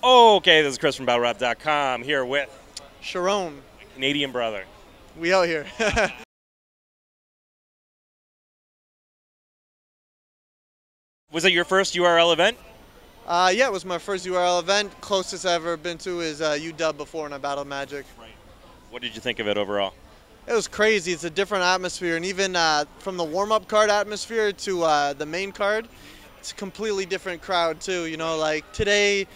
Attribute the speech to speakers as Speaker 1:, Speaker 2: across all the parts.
Speaker 1: Oh, okay, this is Chris from BattleRap.com here with
Speaker 2: Charron.
Speaker 1: Canadian brother.
Speaker 2: We out here.
Speaker 1: Was it your first URL event?
Speaker 2: Yeah, it was my first URL event. Closest I've ever been to is UW before when I battled Magic.
Speaker 1: Right. What did you think of it overall?
Speaker 2: It was crazy. It's a different atmosphere, and even from the warm-up card atmosphere to the main card, it's a completely different crowd too. You know, like today,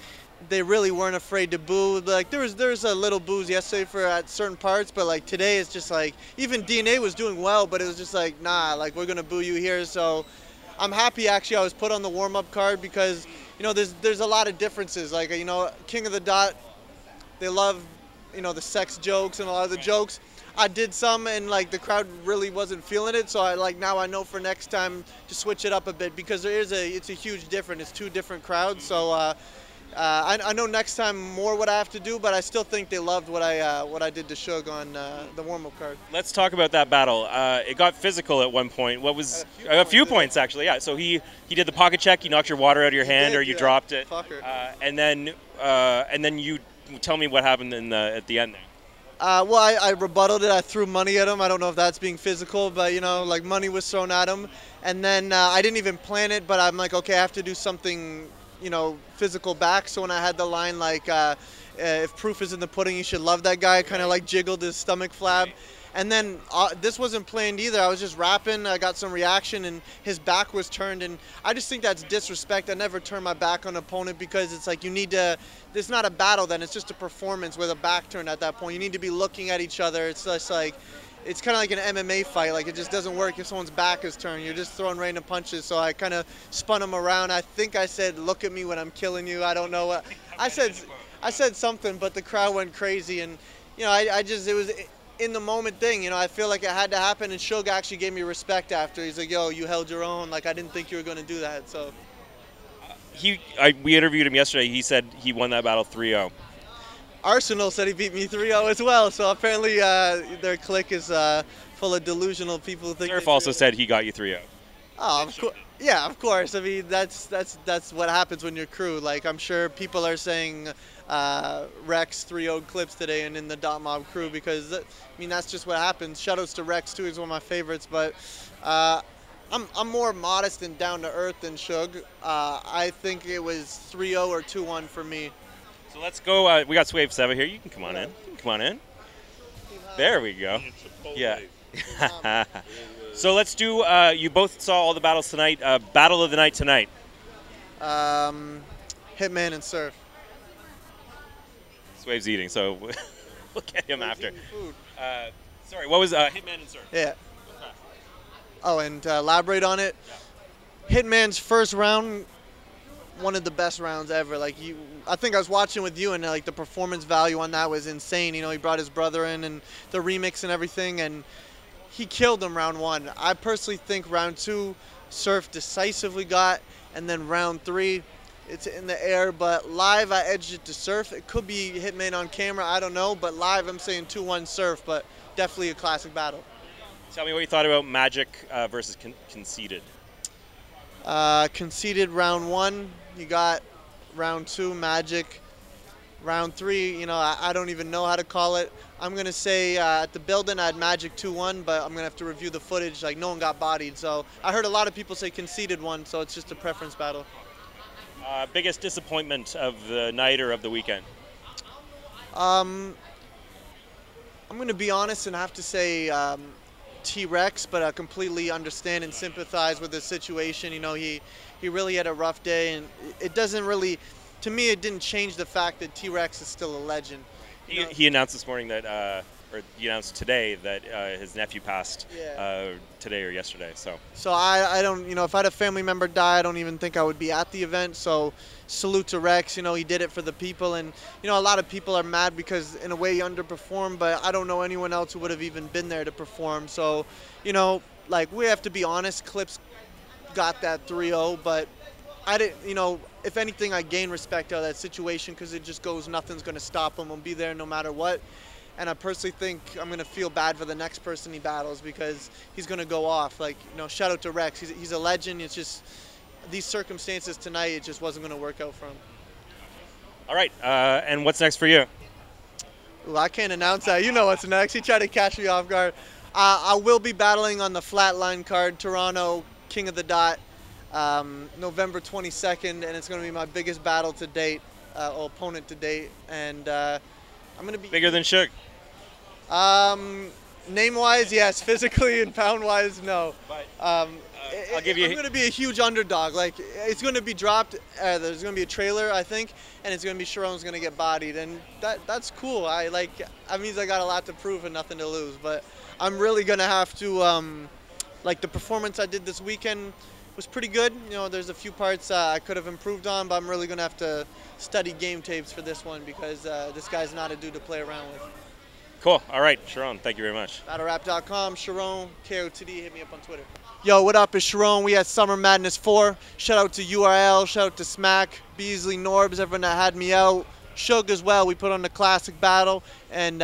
Speaker 2: they really weren't afraid to boo. Like there was a little boos yesterday for at certain parts, but like today it's just like even DNA was doing well, but it was just like nah, like we're gonna boo you here. So I'm happy actually I was put on the warm-up card because you know there's a lot of differences. Like you know, King of the Dot, they love you know the sex jokes and a lot of the jokes. I did some and like the crowd really wasn't feeling it, so I like now I know for next time to switch it up a bit because it's a huge difference. It's two different crowds, so I know next time more what I have to do, but I still think they loved what I did to Suge on the warm-up card.
Speaker 1: Let's talk about that battle. It got physical at one point. What was a few points actually? Yeah. So he did the pocket check. He knocked your water out of your hand, or you dropped it.
Speaker 2: Fucker.
Speaker 1: And then you tell me what happened at the end there.
Speaker 2: Well, I rebutted it. I threw money at him. I don't know if that's being physical, but, you know, like money was thrown at him. And then I didn't even plan it, but I'm like, okay, I have to do something, you know, physical back. So when I had the line like, if proof is in the pudding, you should love that guy, kind of like jiggled his stomach flab. And then this wasn't planned either. I was just rapping. I got some reaction, and his back was turned. And I just think that's disrespect. I never turn my back on an opponent because it's like you need to. It's not a battle then. It's just a performance with a back turn at that point. You need to be looking at each other. It's just like, it's kind of like an MMA fight. Like it just doesn't work if someone's back is turned. You're just throwing random punches. So I kind of spun him around. I think I said, "Look at me when I'm killing you." I don't know what I said. I said something, but the crowd went crazy, and you know, it was in the moment thing, you know, I feel like it had to happen, and Suge actually gave me respect after. He's like, yo, you held your own. Like, I didn't think you were going to do that, so.
Speaker 1: We interviewed him yesterday. He said he won that battle 3-0.
Speaker 2: Arsonal said he beat me 3-0 as well, so apparently their clique is full of delusional people.
Speaker 1: Surf also said he got you 3-0.
Speaker 2: Oh, of course. Yeah, of course. I mean, that's what happens when you're crew. Like, I'm sure people are saying Rex 3-0 clips today and in the Dot Mob crew because, I mean, that's just what happens. Shoutouts to Rex, too. He's one of my favorites. But I'm more modest and down-to-earth than Suge. I think it was 3-0 or 2-1 for me.
Speaker 1: So let's go. We got Swave Seva here. You can come on in. Come on in. There we go. Yeah. So let's do, you both saw all the battles tonight. Battle of the night tonight.
Speaker 2: Hitman and Surf.
Speaker 1: Swave's eating, so we'll get him after.
Speaker 2: Food.
Speaker 1: Sorry, what was Hitman and Surf?
Speaker 2: Yeah. Oh, and elaborate on it. Yeah. Hitman's first round, one of the best rounds ever. Like I think I was watching with you, and like the performance value on that was insane. You know, he brought his brother in, and the remix and everything, and he killed him round one. I personally think round two, Surf decisively got, and then round three, it's in the air. But live, I edged it to Surf. It could be Hitman on camera, I don't know. But live, I'm saying 2-1 Surf, but definitely a classic battle.
Speaker 1: Tell me what you thought about Magic versus Conceded.
Speaker 2: Conceded round one. You got round two, Magic. Round three, you know, I don't even know how to call it. I'm going to say at the building I had Magic 2-1, but I'm going to have to review the footage. Like, no one got bodied. So I heard a lot of people say Conceded one, so it's just a preference battle.
Speaker 1: Biggest disappointment of the night or of the weekend?
Speaker 2: I'm going to be honest and have to say T-Rex, but I completely understand and sympathize with the situation. You know, he really had a rough day, and it doesn't really, to me, it didn't change the fact that T-Rex is still a legend.
Speaker 1: He announced this morning that, or he announced today that his nephew passed today or yesterday. So
Speaker 2: I don't, you know, if I had a family member die, I don't even think I would be at the event. So salute to Rex. You know, he did it for the people, and you know, a lot of people are mad because in a way he underperformed, but I don't know anyone else who would have even been there to perform. So, you know, like we have to be honest. Clips got that 3-0, but I didn't, you know, if anything, I gain respect out of that situation because it just goes, nothing's going to stop him. I'll be there no matter what. And I personally think I'm going to feel bad for the next person he battles because he's going to go off. Like, you know, shout out to Rex. He's a legend. It's just these circumstances tonight, it just wasn't going to work out for him.
Speaker 1: All right, and what's next for you?
Speaker 2: Well, I can't announce that. You know what's next. You try to catch me off guard. I will be battling on the Flatline card, Toronto, King of the Dot, November 22nd, and it's going to be my biggest battle to date, or opponent to date. And I'm going to be
Speaker 1: Bigger than Suge?
Speaker 2: Name-wise, yes. Physically and pound-wise, no.
Speaker 1: I'll give you.
Speaker 2: I'm going to be a huge underdog. Like, it's going to be dropped. There's going to be a trailer, I think, and it's going to be Charron's going to get bodied, and that's cool. That means I got a lot to prove and nothing to lose. But I'm really going to have to, like, the performance I did this weekend was pretty good. You know, there's a few parts I could have improved on, but I'm really going to have to study game tapes for this one because this guy's not a dude to play around with.
Speaker 1: Cool. All right, Charron, thank you very much.
Speaker 2: BattleRap.com, Charron, KOTD, hit me up on Twitter. Yo, what up? It's Charron. We at Summer Madness 4. Shout out to URL, shout out to Smack, Beasley, Norbs, everyone that had me out. Suge as well. We put on the classic battle. And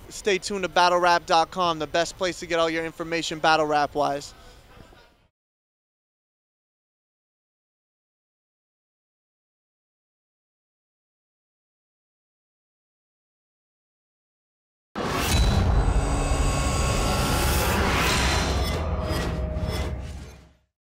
Speaker 2: stay tuned to BattleRap.com, the best place to get all your information battle rap wise.